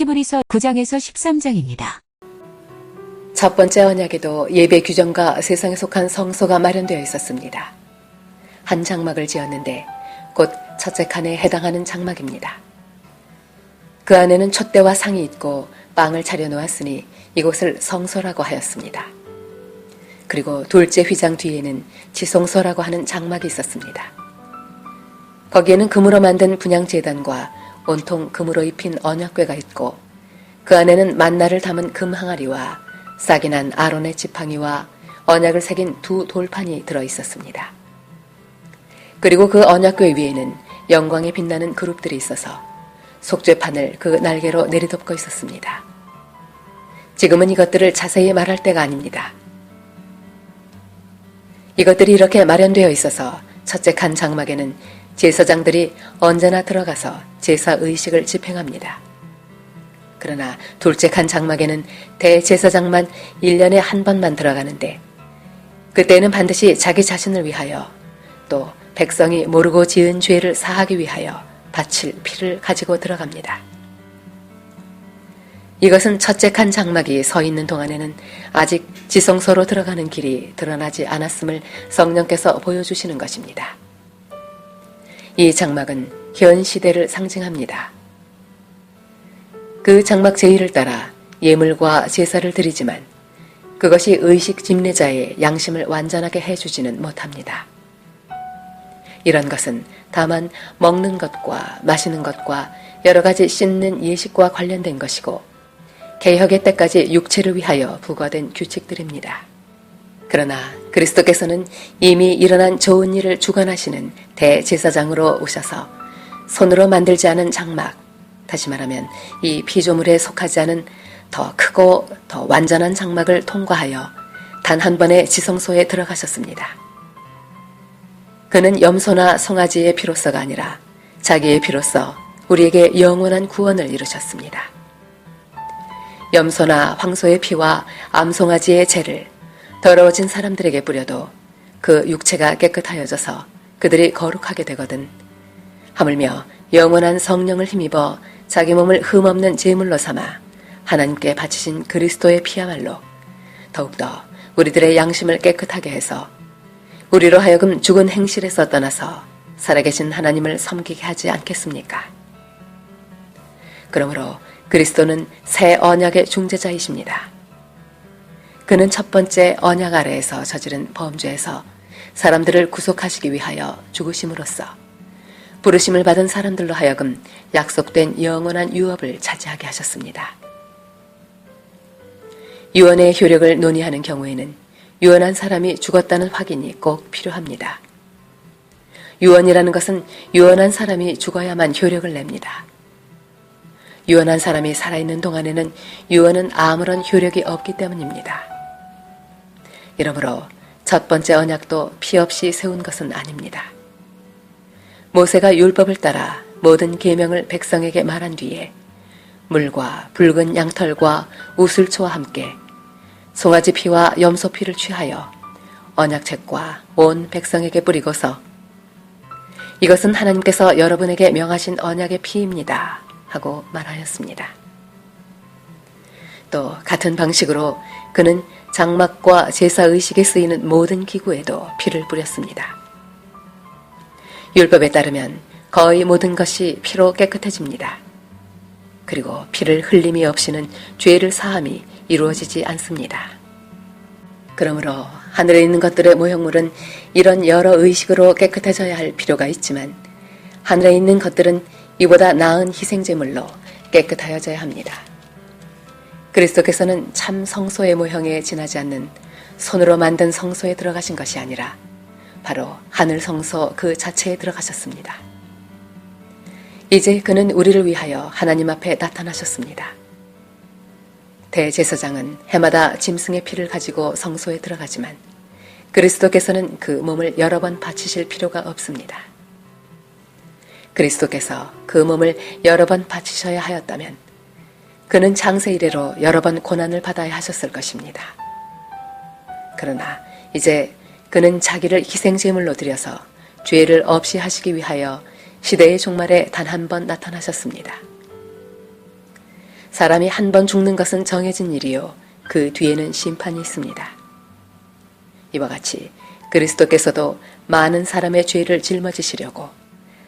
히브리서 9장에서 13장입니다. 첫 번째 언약에도 예배 규정과 세상에 속한 성소가 마련되어 있었습니다. 한 장막을 지었는데 곧 첫째 칸에 해당하는 장막입니다. 그 안에는 촛대와 상이 있고 빵을 차려놓았으니 이곳을 성소라고 하였습니다. 그리고 둘째 휘장 뒤에는 지성소라고 하는 장막이 있었습니다. 거기에는 금으로 만든 분향제단과 온통 금으로 입힌 언약궤가 있고 그 안에는 만나를 담은 금 항아리와 싹이 난 아론의 지팡이와 언약을 새긴 두 돌판이 들어있었습니다. 그리고 그 언약궤 위에는 영광에 빛나는 그룹들이 있어서 속죄판을 그 날개로 내리덮고 있었습니다. 지금은 이것들을 자세히 말할 때가 아닙니다. 이것들이 이렇게 마련되어 있어서 첫째 칸 장막에는 제사장들이 언제나 들어가서 제사 의식을 집행합니다. 그러나 둘째 칸 장막에는 대제사장만 1년에 한 번만 들어가는데 그때는 반드시 자기 자신을 위하여 또 백성이 모르고 지은 죄를 사하기 위하여 바칠 피를 가지고 들어갑니다. 이것은 첫째 칸 장막이 서 있는 동안에는 아직 지성소로 들어가는 길이 드러나지 않았음을 성령께서 보여주시는 것입니다. 이 장막은 현 시대를 상징합니다. 그 장막 제의를 따라 예물과 제사를 드리지만 그것이 의식 집례자의 양심을 완전하게 해주지는 못합니다. 이런 것은 다만 먹는 것과 마시는 것과 여러 가지 씻는 예식과 관련된 것이고 개혁의 때까지 육체를 위하여 부과된 규칙들입니다. 그러나 그리스도께서는 이미 일어난 좋은 일을 주관하시는 대제사장으로 오셔서 손으로 만들지 않은 장막, 다시 말하면 이 피조물에 속하지 않은 더 크고 더 완전한 장막을 통과하여 단 한 번의 지성소에 들어가셨습니다. 그는 염소나 송아지의 피로서가 아니라 자기의 피로서 우리에게 영원한 구원을 이루셨습니다. 염소나 황소의 피와 암송아지의 재를 더러워진 사람들에게 뿌려도 그 육체가 깨끗하여져서 그들이 거룩하게 되거든 하물며 영원한 성령을 힘입어 자기 몸을 흠없는 제물로 삼아 하나님께 바치신 그리스도의 피야말로 더욱더 우리들의 양심을 깨끗하게 해서 우리로 하여금 죽은 행실에서 떠나서 살아계신 하나님을 섬기게 하지 않겠습니까? 그러므로 그리스도는 새 언약의 중재자이십니다. 그는 첫 번째 언약 아래에서 저지른 범죄에서 사람들을 구속하시기 위하여 죽으심으로써 부르심을 받은 사람들로 하여금 약속된 영원한 유업을 차지하게 하셨습니다. 유언의 효력을 논의하는 경우에는 유언한 사람이 죽었다는 확인이 꼭 필요합니다. 유언이라는 것은 유언한 사람이 죽어야만 효력을 냅니다. 유언한 사람이 살아있는 동안에는 유언은 아무런 효력이 없기 때문입니다. 이러므로 첫 번째 언약도 피 없이 세운 것은 아닙니다. 모세가 율법을 따라 모든 계명을 백성에게 말한 뒤에 물과 붉은 양털과 우슬초와 함께 송아지 피와 염소 피를 취하여 언약책과 온 백성에게 뿌리고서 이것은 하나님께서 여러분에게 명하신 언약의 피입니다 하고 말하였습니다. 또 같은 방식으로 그는 장막과 제사의식에 쓰이는 모든 기구에도 피를 뿌렸습니다. 율법에 따르면 거의 모든 것이 피로 깨끗해집니다. 그리고 피를 흘림이 없이는 죄를 사함이 이루어지지 않습니다. 그러므로 하늘에 있는 것들의 모형물은 이런 여러 의식으로 깨끗해져야 할 필요가 있지만 하늘에 있는 것들은 이보다 나은 희생제물로 깨끗하여져야 합니다. 그리스도께서는 참 성소의 모형에 지나지 않는 손으로 만든 성소에 들어가신 것이 아니라 바로 하늘 성소 그 자체에 들어가셨습니다. 이제 그는 우리를 위하여 하나님 앞에 나타나셨습니다. 대제사장은 해마다 짐승의 피를 가지고 성소에 들어가지만 그리스도께서는 그 몸을 여러 번 바치실 필요가 없습니다. 그리스도께서 그 몸을 여러 번 바치셔야 하였다면 그는 장세 이래로 여러 번 고난을 받아야 하셨을 것입니다. 그러나 이제 그는 자기를 희생제물로 드려서 죄를 없이 하시기 위하여 시대의 종말에 단 한 번 나타나셨습니다. 사람이 한 번 죽는 것은 정해진 일이요. 그 뒤에는 심판이 있습니다. 이와 같이 그리스도께서도 많은 사람의 죄를 짊어지시려고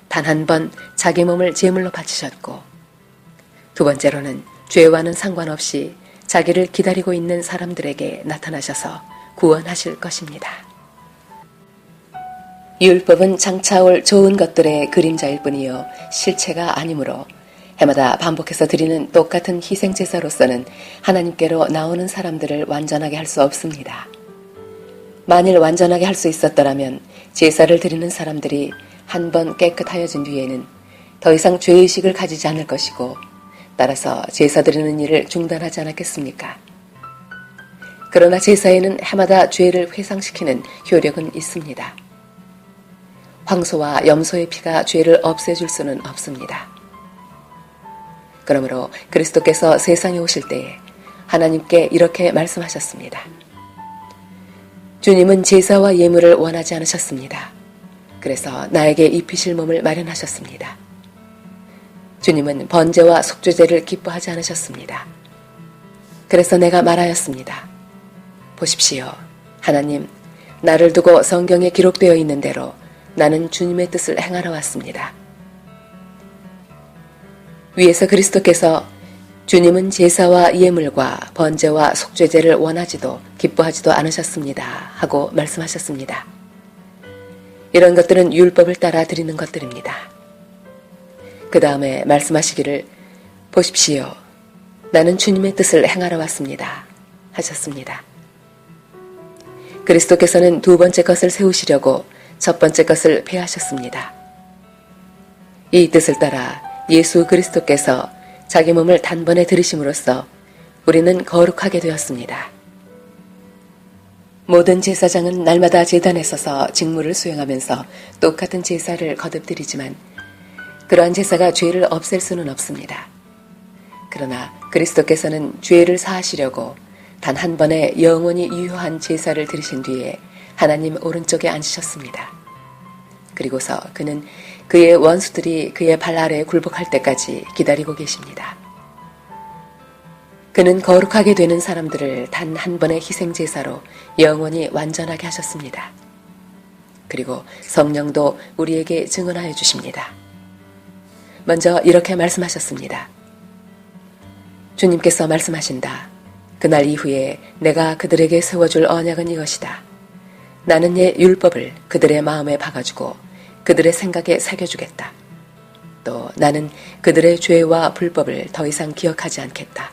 단 한 번 자기 몸을 제물로 바치셨고, 두 번째로는 죄와는 상관없이 자기를 기다리고 있는 사람들에게 나타나셔서 구원하실 것입니다. 율법은 장차 올 좋은 것들의 그림자일 뿐이요 실체가 아니므로 해마다 반복해서 드리는 똑같은 희생제사로서는 하나님께로 나오는 사람들을 완전하게 할 수 없습니다. 만일 완전하게 할 수 있었더라면 제사를 드리는 사람들이 한 번 깨끗하여진 뒤에는 더 이상 죄의식을 가지지 않을 것이고, 따라서 제사 드리는 일을 중단하지 않았겠습니까? 그러나 제사에는 해마다 죄를 회상시키는 효력은 있습니다. 황소와 염소의 피가 죄를 없애줄 수는 없습니다. 그러므로 그리스도께서 세상에 오실 때에 하나님께 이렇게 말씀하셨습니다. 주님은 제사와 예물을 원하지 않으셨습니다. 그래서 나에게 입히실 몸을 마련하셨습니다. 주님은 번제와 속죄제를 기뻐하지 않으셨습니다. 그래서 내가 말하였습니다. 보십시오. 하나님, 나를 두고 성경에 기록되어 있는 대로 나는 주님의 뜻을 행하러 왔습니다. 위에서 그리스도께서 주님은 제사와 예물과 번제와 속죄제를 원하지도 기뻐하지도 않으셨습니다 하고 말씀하셨습니다. 이런 것들은 율법을 따라 드리는 것들입니다. 그 다음에 말씀하시기를 보십시오. 나는 주님의 뜻을 행하러 왔습니다 하셨습니다. 그리스도께서는 두 번째 것을 세우시려고 첫 번째 것을 폐하셨습니다. 이 뜻을 따라 예수 그리스도께서 자기 몸을 단번에 들이심으로써 우리는 거룩하게 되었습니다. 모든 제사장은 날마다 제단에 서서 직무를 수행하면서 똑같은 제사를 거듭드리지만 그러한 제사가 죄를 없앨 수는 없습니다. 그러나 그리스도께서는 죄를 사하시려고 단 한 번에 영원히 유효한 제사를 드리신 뒤에 하나님 오른쪽에 앉으셨습니다. 그리고서 그는 그의 원수들이 그의 발 아래에 굴복할 때까지 기다리고 계십니다. 그는 거룩하게 되는 사람들을 단 한 번의 희생제사로 영원히 완전하게 하셨습니다. 그리고 성령도 우리에게 증언하여 주십니다. 먼저 이렇게 말씀하셨습니다. 주님께서 말씀하신다. 그날 이후에 내가 그들에게 세워줄 언약은 이것이다. 나는 내 율법을 그들의 마음에 박아주고 그들의 생각에 새겨주겠다. 또 나는 그들의 죄와 불법을 더 이상 기억하지 않겠다.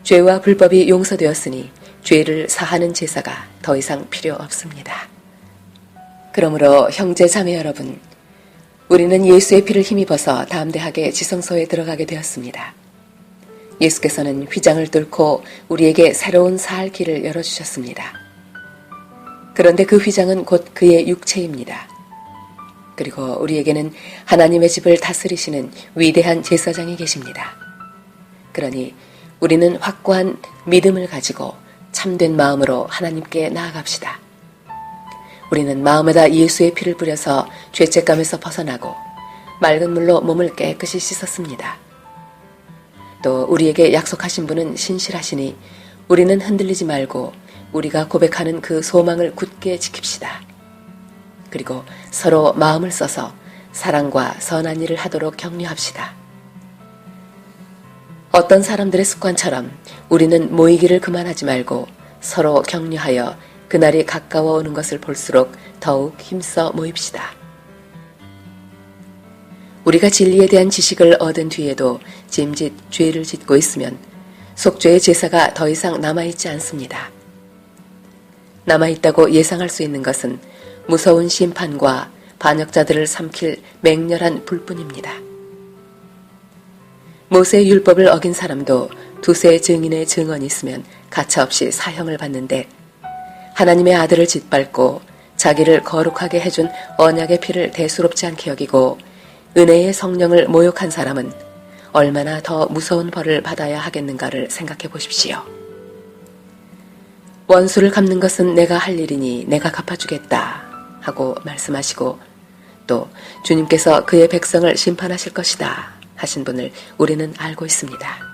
죄와 불법이 용서되었으니 죄를 사하는 제사가 더 이상 필요 없습니다. 그러므로 형제 자매 여러분, 우리는 예수의 피를 힘입어서 담대하게 지성소에 들어가게 되었습니다. 예수께서는 휘장을 뚫고 우리에게 새로운 살 길을 열어주셨습니다. 그런데 그 휘장은 곧 그의 육체입니다. 그리고 우리에게는 하나님의 집을 다스리시는 위대한 제사장이 계십니다. 그러니 우리는 확고한 믿음을 가지고 참된 마음으로 하나님께 나아갑시다. 우리는 마음에다 예수의 피를 뿌려서 죄책감에서 벗어나고 맑은 물로 몸을 깨끗이 씻었습니다. 또 우리에게 약속하신 분은 신실하시니 우리는 흔들리지 말고 우리가 고백하는 그 소망을 굳게 지킵시다. 그리고 서로 마음을 써서 사랑과 선한 일을 하도록 격려합시다. 어떤 사람들의 습관처럼 우리는 모이기를 그만하지 말고 서로 격려하여 그날이 가까워 오는 것을 볼수록 더욱 힘써 모입시다. 우리가 진리에 대한 지식을 얻은 뒤에도 짐짓 죄를 짓고 있으면 속죄의 제사가 더 이상 남아있지 않습니다. 남아있다고 예상할 수 있는 것은 무서운 심판과 반역자들을 삼킬 맹렬한 불뿐입니다. 모세의 율법을 어긴 사람도 두세 증인의 증언이 있으면 가차없이 사형을 받는데 하나님의 아들을 짓밟고 자기를 거룩하게 해준 언약의 피를 대수롭지 않게 여기고 은혜의 성령을 모욕한 사람은 얼마나 더 무서운 벌을 받아야 하겠는가를 생각해 보십시오. 원수를 갚는 것은 내가 할 일이니 내가 갚아주겠다 하고 말씀하시고 또 주님께서 그의 백성을 심판하실 것이다 하신 분을 우리는 알고 있습니다.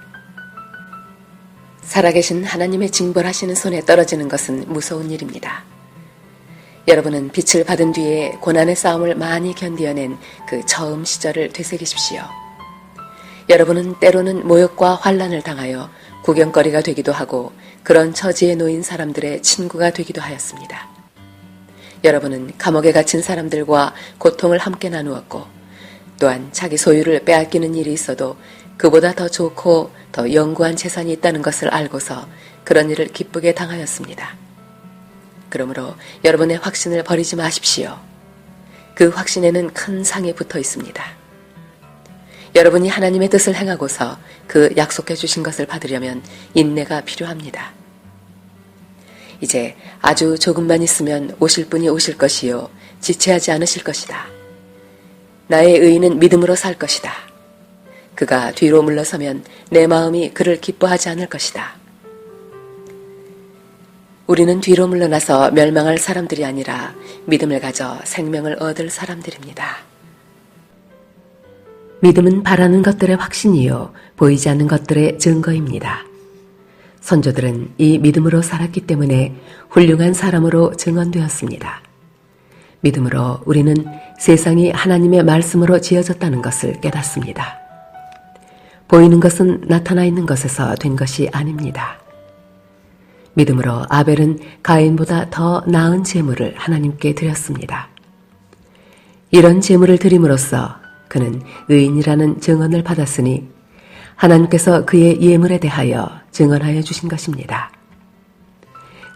살아계신 하나님의 징벌하시는 손에 떨어지는 것은 무서운 일입니다. 여러분은 빛을 받은 뒤에 고난의 싸움을 많이 견디어낸 그 처음 시절을 되새기십시오. 여러분은 때로는 모욕과 환난을 당하여 구경거리가 되기도 하고 그런 처지에 놓인 사람들의 친구가 되기도 하였습니다. 여러분은 감옥에 갇힌 사람들과 고통을 함께 나누었고 또한 자기 소유를 빼앗기는 일이 있어도 그보다 더 좋고 더 영구한 재산이 있다는 것을 알고서 그런 일을 기쁘게 당하였습니다. 그러므로 여러분의 확신을 버리지 마십시오. 그 확신에는 큰 상이 붙어 있습니다. 여러분이 하나님의 뜻을 행하고서 그 약속해 주신 것을 받으려면 인내가 필요합니다. 이제 아주 조금만 있으면 오실 분이 오실 것이요 지체하지 않으실 것이다. 나의 의인은 믿음으로 살 것이다. 그가 뒤로 물러서면 내 마음이 그를 기뻐하지 않을 것이다. 우리는 뒤로 물러나서 멸망할 사람들이 아니라 믿음을 가져 생명을 얻을 사람들입니다. 믿음은 바라는 것들의 확신이요 보이지 않는 것들의 증거입니다. 선조들은 이 믿음으로 살았기 때문에 훌륭한 사람으로 증언되었습니다. 믿음으로 우리는 세상이 하나님의 말씀으로 지어졌다는 것을 깨닫습니다. 보이는 것은 나타나 있는 것에서 된 것이 아닙니다. 믿음으로 아벨은 가인보다 더 나은 제물을 하나님께 드렸습니다. 이런 제물을 드림으로써 그는 의인이라는 증언을 받았으니 하나님께서 그의 예물에 대하여 증언하여 주신 것입니다.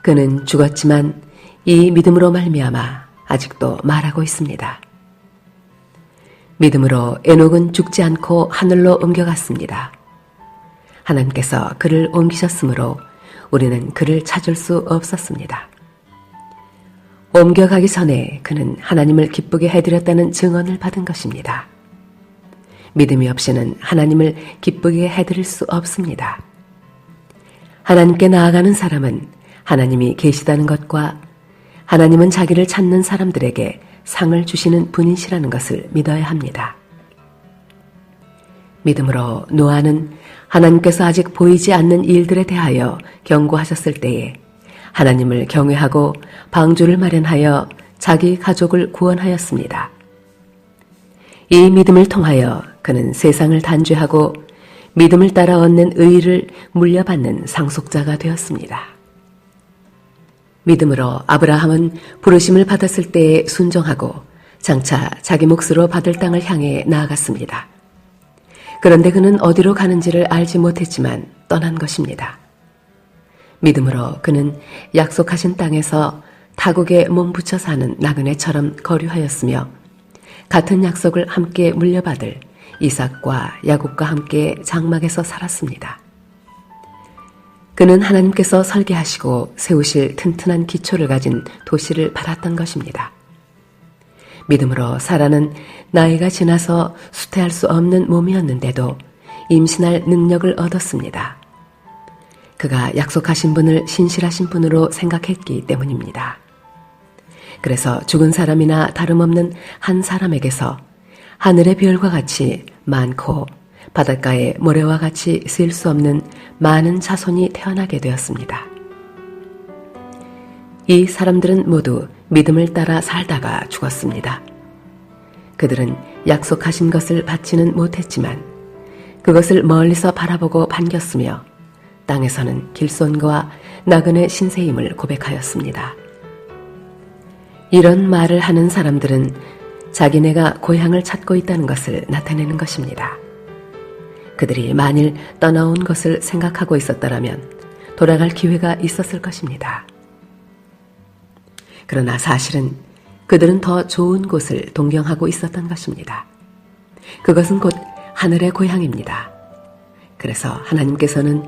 그는 죽었지만 이 믿음으로 말미암아 아직도 말하고 있습니다. 믿음으로 에녹은 죽지 않고 하늘로 옮겨갔습니다. 하나님께서 그를 옮기셨으므로 우리는 그를 찾을 수 없었습니다. 옮겨가기 전에 그는 하나님을 기쁘게 해드렸다는 증언을 받은 것입니다. 믿음이 없이는 하나님을 기쁘게 해드릴 수 없습니다. 하나님께 나아가는 사람은 하나님이 계시다는 것과 하나님은 자기를 찾는 사람들에게 상을 주시는 분이시라는 것을 믿어야 합니다. 믿음으로 노아는 하나님께서 아직 보이지 않는 일들에 대하여 경고하셨을 때에 하나님을 경외하고 방주를 마련하여 자기 가족을 구원하였습니다. 이 믿음을 통하여 그는 세상을 단죄하고 믿음을 따라 얻는 의의를 물려받는 상속자가 되었습니다. 믿음으로 아브라함은 부르심을 받았을 때에 순종하고 장차 자기 몫으로 받을 땅을 향해 나아갔습니다. 그런데 그는 어디로 가는지를 알지 못했지만 떠난 것입니다. 믿음으로 그는 약속하신 땅에서 타국에 몸붙여 사는 나그네처럼 거류하였으며 같은 약속을 함께 물려받을 이삭과 야곱과 함께 장막에서 살았습니다. 그는 하나님께서 설계하시고 세우실 튼튼한 기초를 가진 도시를 바랐던 것입니다. 믿음으로 사라는 나이가 지나서 수태할 수 없는 몸이었는데도 임신할 능력을 얻었습니다. 그가 약속하신 분을 신실하신 분으로 생각했기 때문입니다. 그래서 죽은 사람이나 다름없는 한 사람에게서 하늘의 별과 같이 많고 바닷가의 모래와 같이 셀 수 없는 많은 자손이 태어나게 되었습니다. 이 사람들은 모두 믿음을 따라 살다가 죽었습니다. 그들은 약속하신 것을 받지는 못했지만 그것을 멀리서 바라보고 반겼으며 땅에서는 길손과 나그네 신세임을 고백하였습니다. 이런 말을 하는 사람들은 자기네가 고향을 찾고 있다는 것을 나타내는 것입니다. 그들이 만일 떠나온 것을 생각하고 있었더라면 돌아갈 기회가 있었을 것입니다. 그러나 사실은 그들은 더 좋은 곳을 동경하고 있었던 것입니다. 그것은 곧 하늘의 고향입니다. 그래서 하나님께서는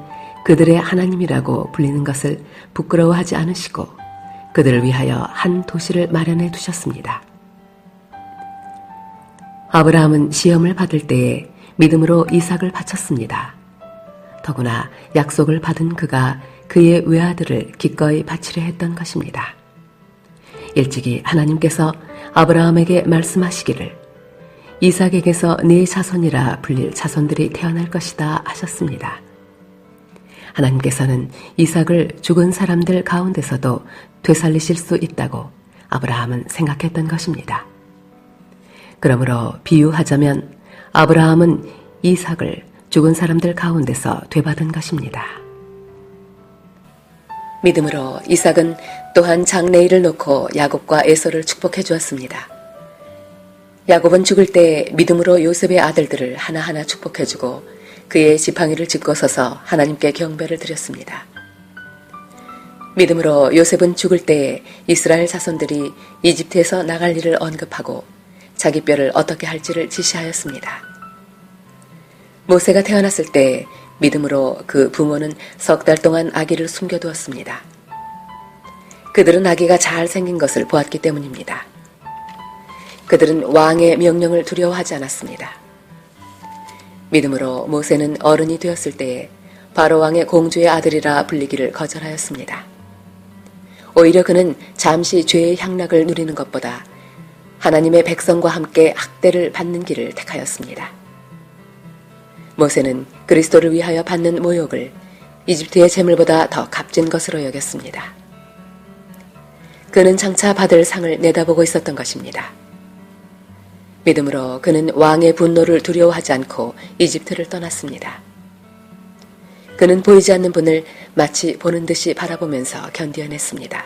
그들의 하나님이라고 불리는 것을 부끄러워하지 않으시고 그들을 위하여 한 도시를 마련해 두셨습니다. 아브라함은 시험을 받을 때에 믿음으로 이삭을 바쳤습니다. 더구나 약속을 받은 그가 그의 외아들을 기꺼이 바치려 했던 것입니다. 일찍이 하나님께서 아브라함에게 말씀하시기를 이삭에게서 네 자손이라 불릴 자손들이 태어날 것이다 하셨습니다. 하나님께서는 이삭을 죽은 사람들 가운데서도 되살리실 수 있다고 아브라함은 생각했던 것입니다. 그러므로 비유하자면 아브라함은 이삭을 죽은 사람들 가운데서 되받은 것입니다. 믿음으로 이삭은 또한 장래일을 놓고 야곱과 에서를 축복해 주었습니다. 야곱은 죽을 때 믿음으로 요셉의 아들들을 하나하나 축복해주고 그의 지팡이를 짚고 서서 하나님께 경배를 드렸습니다. 믿음으로 요셉은 죽을 때 이스라엘 자손들이 이집트에서 나갈 일을 언급하고 자기 뼈를 어떻게 할지를 지시하였습니다. 모세가 태어났을 때 믿음으로 그 부모는 석 달 동안 아기를 숨겨두었습니다. 그들은 아기가 잘 생긴 것을 보았기 때문입니다. 그들은 왕의 명령을 두려워하지 않았습니다. 믿음으로 모세는 어른이 되었을 때에 바로 왕의 공주의 아들이라 불리기를 거절하였습니다. 오히려 그는 잠시 죄의 향락을 누리는 것보다 하나님의 백성과 함께 학대를 받는 길을 택하였습니다. 모세는 그리스도를 위하여 받는 모욕을 이집트의 재물보다 더 값진 것으로 여겼습니다. 그는 장차 받을 상을 내다보고 있었던 것입니다. 믿음으로 그는 왕의 분노를 두려워하지 않고 이집트를 떠났습니다. 그는 보이지 않는 분을 마치 보는 듯이 바라보면서 견디어냈습니다.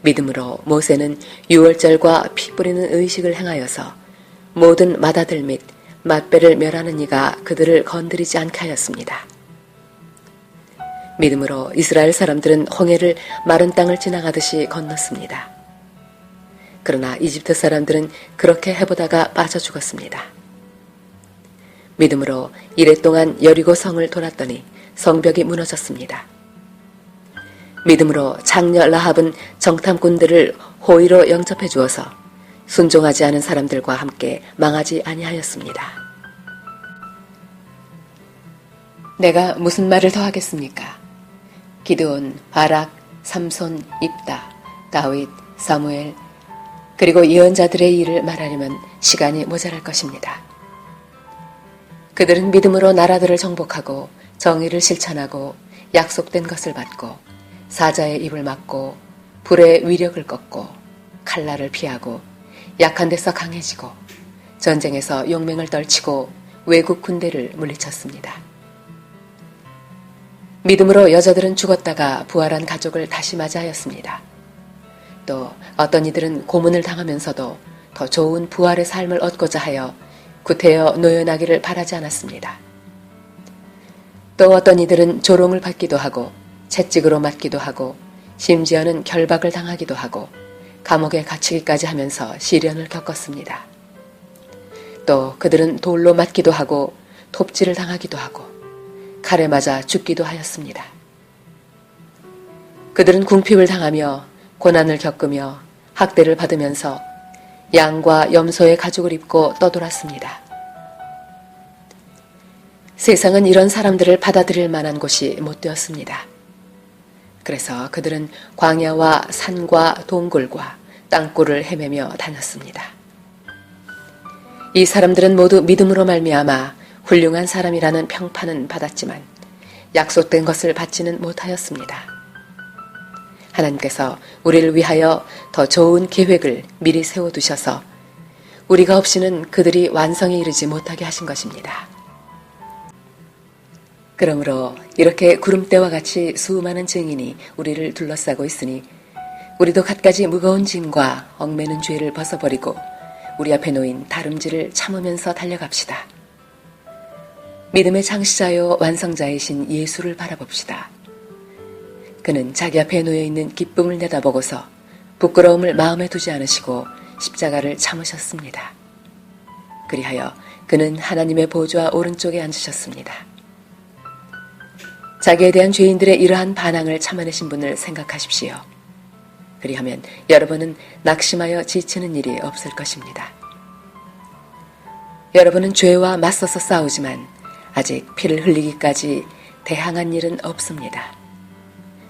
믿음으로 모세는 유월절과 피 뿌리는 의식을 행하여서 모든 맏아들 및 맏배를 멸하는 이가 그들을 건드리지 않게 하였습니다. 믿음으로 이스라엘 사람들은 홍해를 마른 땅을 지나가듯이 건넜습니다. 그러나 이집트 사람들은 그렇게 해보다가 빠져 죽었습니다. 믿음으로 이래 동안 여리고 성을 돌았더니 성벽이 무너졌습니다. 믿음으로 장녀 라합은 정탐꾼들을 호의로 영접해 주어서 순종하지 않은 사람들과 함께 망하지 아니하였습니다. 내가 무슨 말을 더 하겠습니까? 기드온, 바락, 삼손, 입다, 다윗, 사무엘, 그리고 예언자들의 일을 말하려면 시간이 모자랄 것입니다. 그들은 믿음으로 나라들을 정복하고 정의를 실천하고 약속된 것을 받고 사자의 입을 막고 불의 위력을 꺾고 칼날을 피하고 약한 데서 강해지고 전쟁에서 용맹을 떨치고 외국 군대를 물리쳤습니다. 믿음으로 여자들은 죽었다가 부활한 가족을 다시 맞이하였습니다. 또 어떤 이들은 고문을 당하면서도 더 좋은 부활의 삶을 얻고자 하여 구태여 노연하기를 바라지 않았습니다. 또 어떤 이들은 조롱을 받기도 하고 채찍으로 맞기도 하고 심지어는 결박을 당하기도 하고 감옥에 갇히기까지 하면서 시련을 겪었습니다. 또 그들은 돌로 맞기도 하고 톱질을 당하기도 하고 칼에 맞아 죽기도 하였습니다. 그들은 궁핍을 당하며 고난을 겪으며 학대를 받으면서 양과 염소의 가죽을 입고 떠돌았습니다. 세상은 이런 사람들을 받아들일 만한 곳이 못 되었습니다. 그래서 그들은 광야와 산과 동굴과 땅굴을 헤매며 다녔습니다. 이 사람들은 모두 믿음으로 말미암아 훌륭한 사람이라는 평판은 받았지만 약속된 것을 받지는 못하였습니다. 하나님께서 우리를 위하여 더 좋은 계획을 미리 세워두셔서 우리가 없이는 그들이 완성에 이르지 못하게 하신 것입니다. 그러므로 이렇게 구름대와 같이 수많은 증인이 우리를 둘러싸고 있으니 우리도 갖가지 무거운 짐과 얽매는 죄를 벗어버리고 우리 앞에 놓인 다름질을 참으면서 달려갑시다. 믿음의 창시자요 완성자이신 예수를 바라봅시다. 그는 자기 앞에 놓여있는 기쁨을 내다보고서 부끄러움을 마음에 두지 않으시고 십자가를 참으셨습니다. 그리하여 그는 하나님의 보좌 오른쪽에 앉으셨습니다. 자기에 대한 죄인들의 이러한 반항을 참아내신 분을 생각하십시오. 그리하면 여러분은 낙심하여 지치는 일이 없을 것입니다. 여러분은 죄와 맞서서 싸우지만 아직 피를 흘리기까지 대항한 일은 없습니다.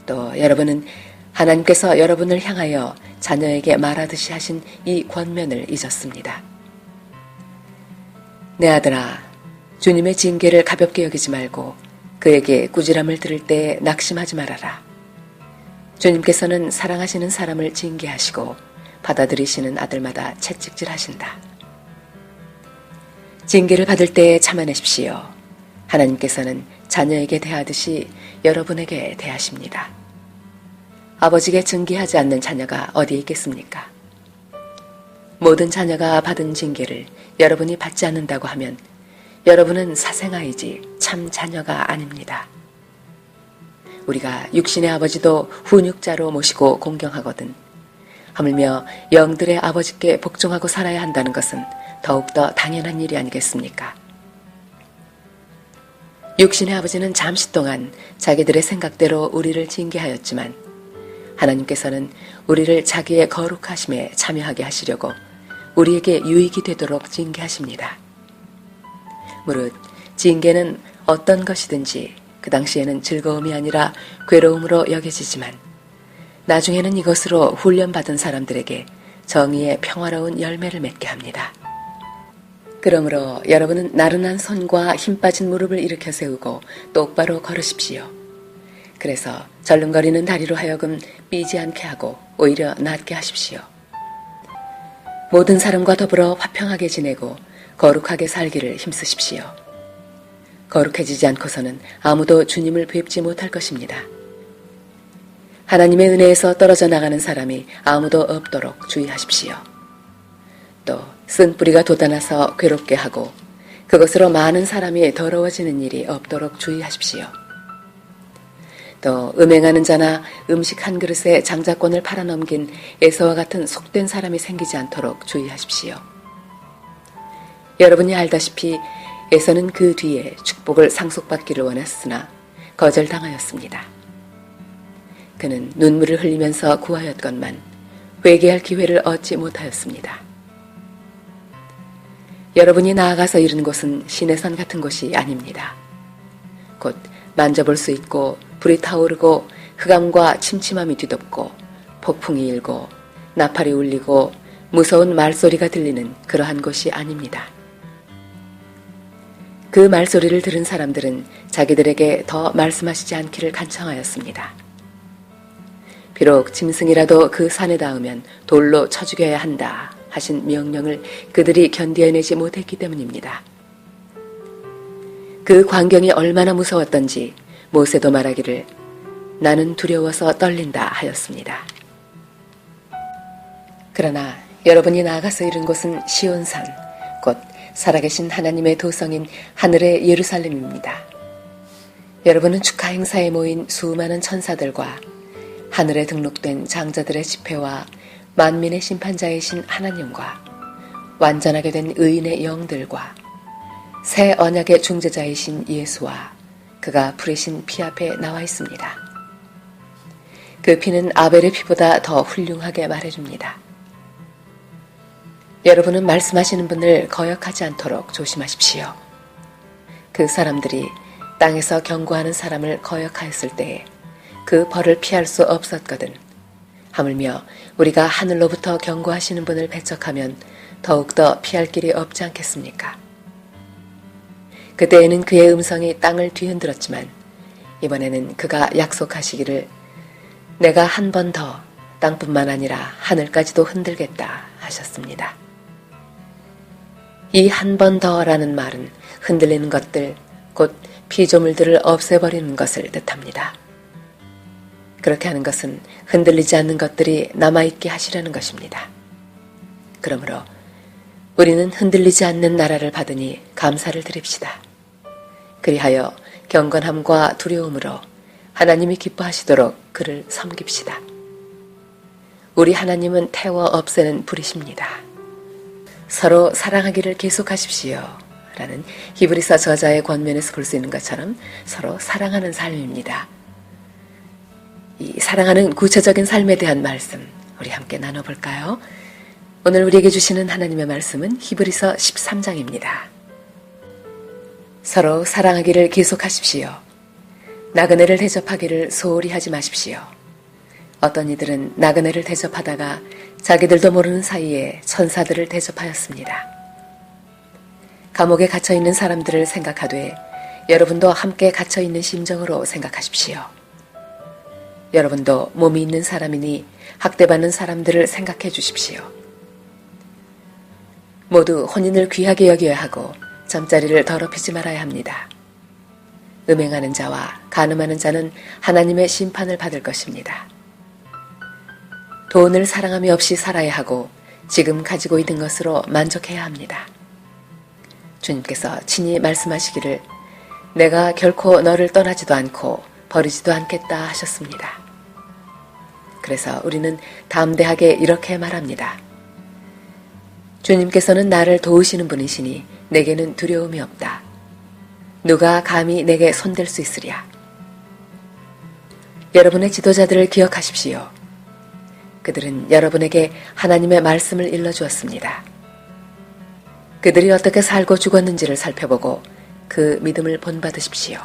또 여러분은 하나님께서 여러분을 향하여 자녀에게 말하듯이 하신 이 권면을 잊었습니다. 내 아들아, 주님의 징계를 가볍게 여기지 말고 그에게 꾸지람을 들을 때 낙심하지 말아라. 주님께서는 사랑하시는 사람을 징계하시고 받아들이시는 아들마다 채찍질하신다. 징계를 받을 때 참아내십시오. 하나님께서는 자녀에게 대하듯이 여러분에게 대하십니다. 아버지께 징계하지 않는 자녀가 어디에 있겠습니까? 모든 자녀가 받은 징계를 여러분이 받지 않는다고 하면 여러분은 사생아이지 참 자녀가 아닙니다. 우리가 육신의 아버지도 훈육자로 모시고 공경하거든 하물며 영들의 아버지께 복종하고 살아야 한다는 것은 더욱더 당연한 일이 아니겠습니까? 육신의 아버지는 잠시 동안 자기들의 생각대로 우리를 징계하였지만 하나님께서는 우리를 자기의 거룩하심에 참여하게 하시려고 우리에게 유익이 되도록 징계하십니다. 무릇 징계는 어떤 것이든지 그 당시에는 즐거움이 아니라 괴로움으로 여겨지지만 나중에는 이것으로 훈련받은 사람들에게 정의의 평화로운 열매를 맺게 합니다. 그러므로 여러분은 나른한 손과 힘 빠진 무릎을 일으켜 세우고 똑바로 걸으십시오. 그래서 절름거리는 다리로 하여금 삐지 않게 하고 오히려 낫게 하십시오. 모든 사람과 더불어 화평하게 지내고 거룩하게 살기를 힘쓰십시오. 거룩해지지 않고서는 아무도 주님을 뵙지 못할 것입니다. 하나님의 은혜에서 떨어져 나가는 사람이 아무도 없도록 주의하십시오. 또 쓴뿌리가 돋아나서 괴롭게 하고 그것으로 많은 사람이 더러워지는 일이 없도록 주의하십시오. 또 음행하는 자나 음식 한 그릇에 장자권을 팔아넘긴 에서와 같은 속된 사람이 생기지 않도록 주의하십시오. 여러분이 알다시피 에서는 그 뒤에 축복을 상속받기를 원했으나 거절당하였습니다. 그는 눈물을 흘리면서 구하였건만 회개할 기회를 얻지 못하였습니다. 여러분이 나아가서 이른 곳은 시내산 같은 곳이 아닙니다. 곧 만져볼 수 있고 불이 타오르고 흑암과 침침함이 뒤덮고 폭풍이 일고 나팔이 울리고 무서운 말소리가 들리는 그러한 곳이 아닙니다. 그 말소리를 들은 사람들은 자기들에게 더 말씀하시지 않기를 간청하였습니다. 비록 짐승이라도 그 산에 닿으면 돌로 쳐 죽여야 한다 하신 명령을 그들이 견뎌내지 못했기 때문입니다. 그 광경이 얼마나 무서웠던지 모세도 말하기를 나는 두려워서 떨린다 하였습니다. 그러나 여러분이 나아가서 이른 곳은 시온산, 곧 살아계신 하나님의 도성인 하늘의 예루살렘입니다. 여러분은 축하 행사에 모인 수많은 천사들과 하늘에 등록된 장자들의 집회와 만민의 심판자이신 하나님과 완전하게 된 의인의 영들과 새 언약의 중재자이신 예수와 그가 뿌리신 피 앞에 나와 있습니다. 그 피는 아벨의 피보다 더 훌륭하게 말해줍니다. 여러분은 말씀하시는 분을 거역하지 않도록 조심하십시오. 그 사람들이 땅에서 경고하는 사람을 거역하였을 때에 그 벌을 피할 수 없었거든. 하물며 우리가 하늘로부터 경고하시는 분을 배척하면 더욱더 피할 길이 없지 않겠습니까? 그때에는 그의 음성이 땅을 뒤흔들었지만 이번에는 그가 약속하시기를 내가 한 번 더 땅뿐만 아니라 하늘까지도 흔들겠다 하셨습니다. 이 한 번 더라는 말은 흔들리는 것들, 곧 피조물들을 없애버리는 것을 뜻합니다. 그렇게 하는 것은 흔들리지 않는 것들이 남아있게 하시려는 것입니다. 그러므로 우리는 흔들리지 않는 나라를 받으니 감사를 드립시다. 그리하여 경건함과 두려움으로 하나님이 기뻐하시도록 그를 섬깁시다. 우리 하나님은 태워 없애는 불이십니다. 서로 사랑하기를 계속하십시오. 라는 히브리서 저자의 권면에서 볼 수 있는 것처럼 서로 사랑하는 삶입니다. 이 사랑하는 구체적인 삶에 대한 말씀 우리 함께 나눠볼까요? 오늘 우리에게 주시는 하나님의 말씀은 히브리서 13장입니다. 서로 사랑하기를 계속하십시오. 나그네를 대접하기를 소홀히 하지 마십시오. 어떤 이들은 나그네를 대접하다가 자기들도 모르는 사이에 천사들을 대접하였습니다. 감옥에 갇혀 있는 사람들을 생각하되 여러분도 함께 갇혀 있는 심정으로 생각하십시오. 여러분도 몸이 있는 사람이니 학대받는 사람들을 생각해 주십시오. 모두 혼인을 귀하게 여겨야 하고 잠자리를 더럽히지 말아야 합니다. 음행하는 자와 간음하는 자는 하나님의 심판을 받을 것입니다. 돈을 사랑함이 없이 살아야 하고 지금 가지고 있는 것으로 만족해야 합니다. 주님께서 친히 말씀하시기를 내가 결코 너를 떠나지도 않고 버리지도 않겠다 하셨습니다. 그래서 우리는 담대하게 이렇게 말합니다. 주님께서는 나를 도우시는 분이시니 내게는 두려움이 없다. 누가 감히 내게 손댈 수 있으랴. 여러분의 지도자들을 기억하십시오. 그들은 여러분에게 하나님의 말씀을 일러주었습니다. 그들이 어떻게 살고 죽었는지를 살펴보고 그 믿음을 본받으십시오.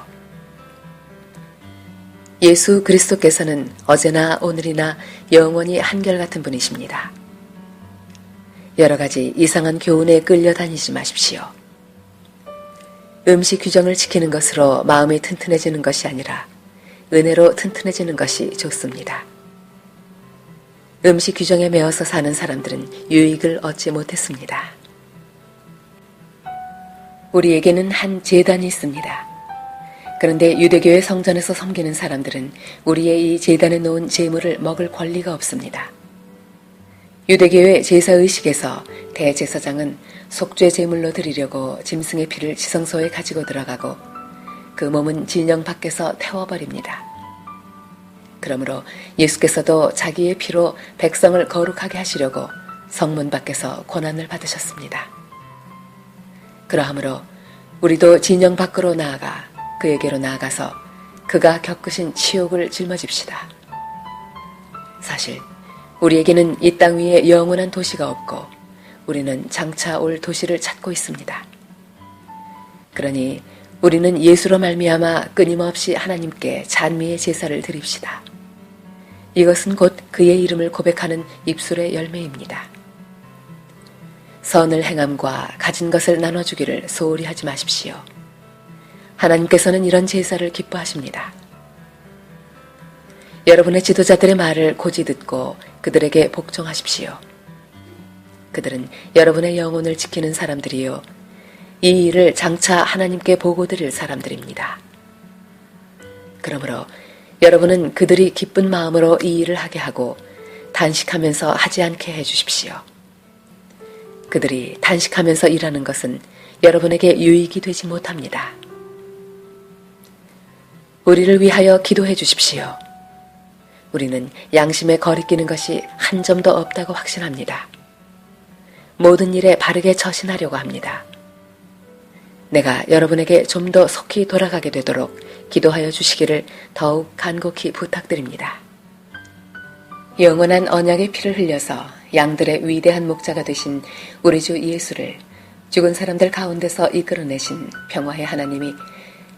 예수 그리스도께서는 어제나 오늘이나 영원히 한결같은 분이십니다. 여러 가지 이상한 교훈에 끌려다니지 마십시오. 음식 규정을 지키는 것으로 마음이 튼튼해지는 것이 아니라 은혜로 튼튼해지는 것이 좋습니다. 음식 규정에 매어서 사는 사람들은 유익을 얻지 못했습니다. 우리에게는 한 제단이 있습니다. 그런데 유대교의 성전에서 섬기는 사람들은 우리의 이 제단에 놓은 제물을 먹을 권리가 없습니다. 유대교의 제사의식에서 대제사장은 속죄 제물로 드리려고 짐승의 피를 지성소에 가지고 들어가고 그 몸은 진영 밖에서 태워버립니다. 그러므로 예수께서도 자기의 피로 백성을 거룩하게 하시려고 성문 밖에서 고난을 받으셨습니다. 그러하므로 우리도 진영 밖으로 나아가 그에게로 나아가서 그가 겪으신 치욕을 짊어집시다. 사실 우리에게는 이 땅 위에 영원한 도시가 없고 우리는 장차 올 도시를 찾고 있습니다. 그러니 우리는 예수로 말미암아 끊임없이 하나님께 찬미의 제사를 드립시다. 이것은 곧 그의 이름을 고백하는 입술의 열매입니다. 선을 행함과 가진 것을 나눠주기를 소홀히 하지 마십시오. 하나님께서는 이런 제사를 기뻐하십니다. 여러분의 지도자들의 말을 고지 듣고 그들에게 복종하십시오. 그들은 여러분의 영혼을 지키는 사람들이요. 이 일을 장차 하나님께 보고 드릴 사람들입니다. 그러므로 여러분은 그들이 기쁜 마음으로 이 일을 하게 하고 단식하면서 하지 않게 해주십시오. 그들이 단식하면서 일하는 것은 여러분에게 유익이 되지 못합니다. 우리를 위하여 기도해 주십시오. 우리는 양심에 거리끼는 것이 한 점도 없다고 확신합니다. 모든 일에 바르게 처신하려고 합니다. 내가 여러분에게 좀 더 속히 돌아가게 되도록 기도하여 주시기를 더욱 간곡히 부탁드립니다. 영원한 언약의 피를 흘려서 양들의 위대한 목자가 되신 우리 주 예수를 죽은 사람들 가운데서 이끌어내신 평화의 하나님이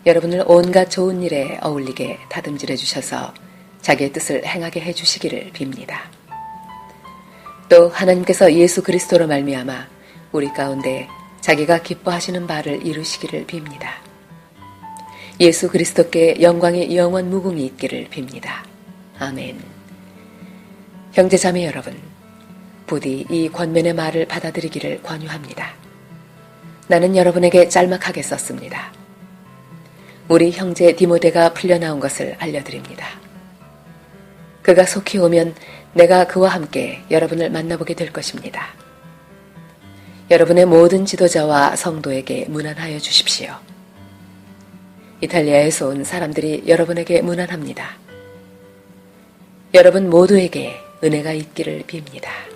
여러분을 온갖 좋은 일에 어울리게 다듬질해 주셔서 자기의 뜻을 행하게 해주시기를 빕니다. 또 하나님께서 예수 그리스도로 말미암아 우리 가운데 자기가 기뻐하시는 바를 이루시기를 빕니다. 예수 그리스도께 영광의 영원 무궁이 있기를 빕니다. 아멘. 형제 자매 여러분, 부디 이 권면의 말을 받아들이기를 권유합니다. 나는 여러분에게 짤막하게 썼습니다. 우리 형제 디모데가 풀려나온 것을 알려드립니다. 그가 속히 오면 내가 그와 함께 여러분을 만나보게 될 것입니다. 여러분의 모든 지도자와 성도에게 문안하여 주십시오. 이탈리아에서 온 사람들이 여러분에게 문안합니다. 여러분 모두에게 은혜가 있기를 빕니다.